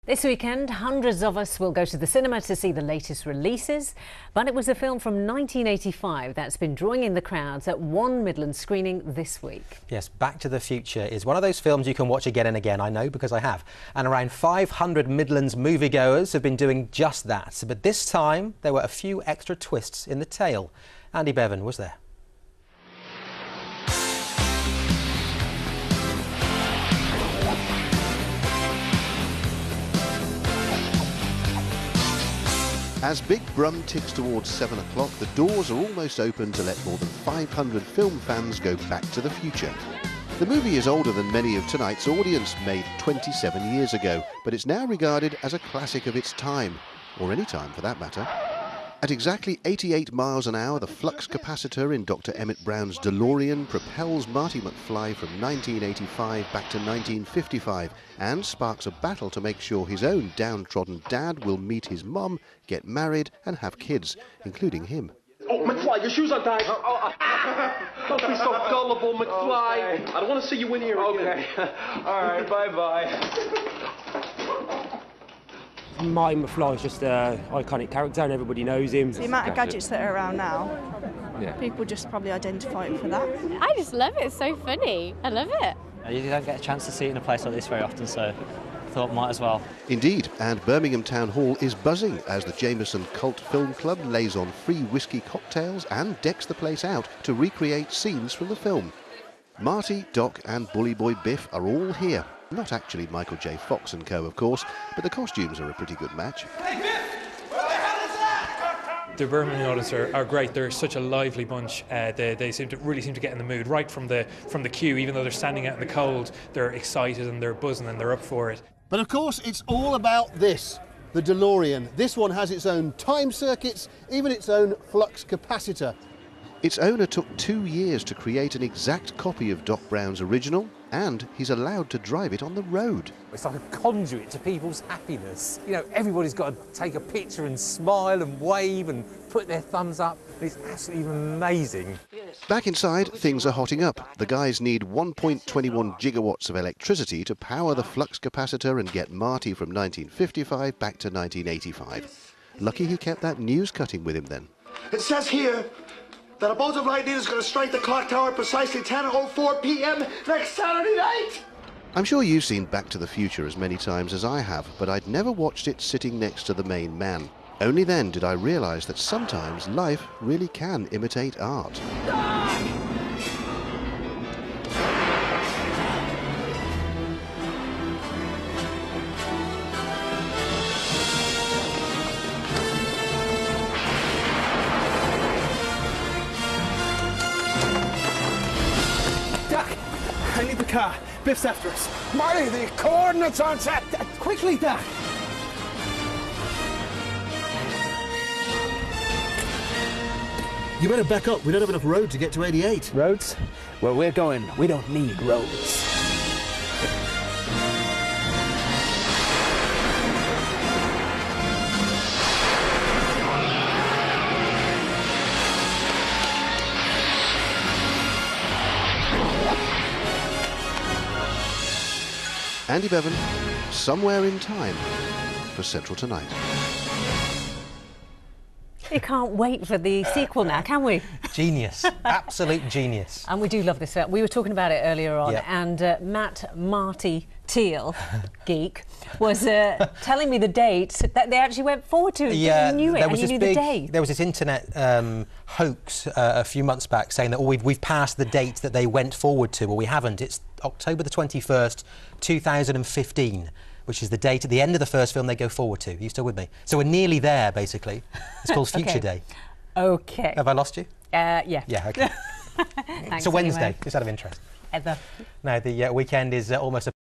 This weekend, hundreds of us will go to the cinema to see the latest releases, but it was a film from 1985 that's been drawing in the crowds at one Midlands screening this week. Yes, Back to the Future is one of those films you can watch again and again, I know because I have. And around 500 Midlands moviegoers have been doing just that. But this time, there were a few extra twists in the tale. Andy Bevan was there. As Big Brum ticks towards 7 o'clock, the doors are almost open to let more than 500 film fans go back to the future. The movie is older than many of tonight's audience, made 27 years ago, but it's now regarded as a classic of its time, or any time for that matter. At exactly 88 miles an hour, the flux capacitor in Dr. Emmett Brown's DeLorean propels Marty McFly from 1985 back to 1955 and sparks a battle to make sure his own downtrodden dad will meet his mum, get married and have kids, including him. Oh, McFly, your shoes are tied. Don't be so gullible, McFly. Okay. I don't want to see you in here again. Okay. All right, bye-bye. Marty McFly is just an iconic character and everybody knows him. The amount of gadgets that are around now, people just probably identify him for that. I just love it, it's so funny. I love it. You don't get a chance to see it in a place like this very often, so I thought might as well. Indeed, and Birmingham Town Hall is buzzing as the Jameson Cult Film Club lays on free whiskey cocktails and decks the place out to recreate scenes from the film. Marty, Doc and Bully Boy Biff are all here. Not actually Michael J. Fox and co, of course, but the costumes are a pretty good match. Hey, Biff! Where the hell is that? The Birmingham audience are great. They're such a lively bunch. They really seem to get in the mood right from the queue. Even though they're standing out in the cold, they're excited and they're buzzing and they're up for it. But of course, it's all about this, the DeLorean. This one has its own time circuits, even its own flux capacitor. Its owner took 2 years to create an exact copy of Doc Brown's original, and he's allowed to drive it on the road. It's like a conduit to people's happiness. You know, everybody's got to take a picture and smile and wave and put their thumbs up. It's absolutely amazing. Back inside, things are hotting up. The guys need 1.21 gigawatts of electricity to power the flux capacitor and get Marty from 1955 back to 1985. Lucky he kept that news cutting with him then. It says here that a bolt of lightning is going to strike the clock tower at precisely 10:04 p.m. next Saturday night. I'm sure you've seen Back to the Future as many times as I have, but I'd never watched it sitting next to the main man. Only then did I realise that sometimes life really can imitate art. I need the car. Biff's after us. Marty, the coordinates on set. Quickly, Doc. You better back up. We don't have enough road to get to 88. Roads? Where we're going, we don't need roads. Andy Bevan, somewhere in time for Central Tonight. We can't wait for the sequel now, can we? Genius. Absolute genius. And we do love this film. We were talking about it earlier on, Yep. and Matt Marty Teal, geek, was telling me the date that they actually went forward to. Yeah, You knew it, and you knew the date. There was this internet hoax a few months back saying that we've passed the date that they went forward to. Well, we haven't. It's October the 21st, 2015. Which is the date at the end of the first film they go forward to. Are you still with me? So we're nearly there, basically. It's called Future Day. OK. Have I lost you? Yeah. Yeah, OK. Thanks So Wednesday, anyway. just out of interest. Heather. Now, the weekend is almost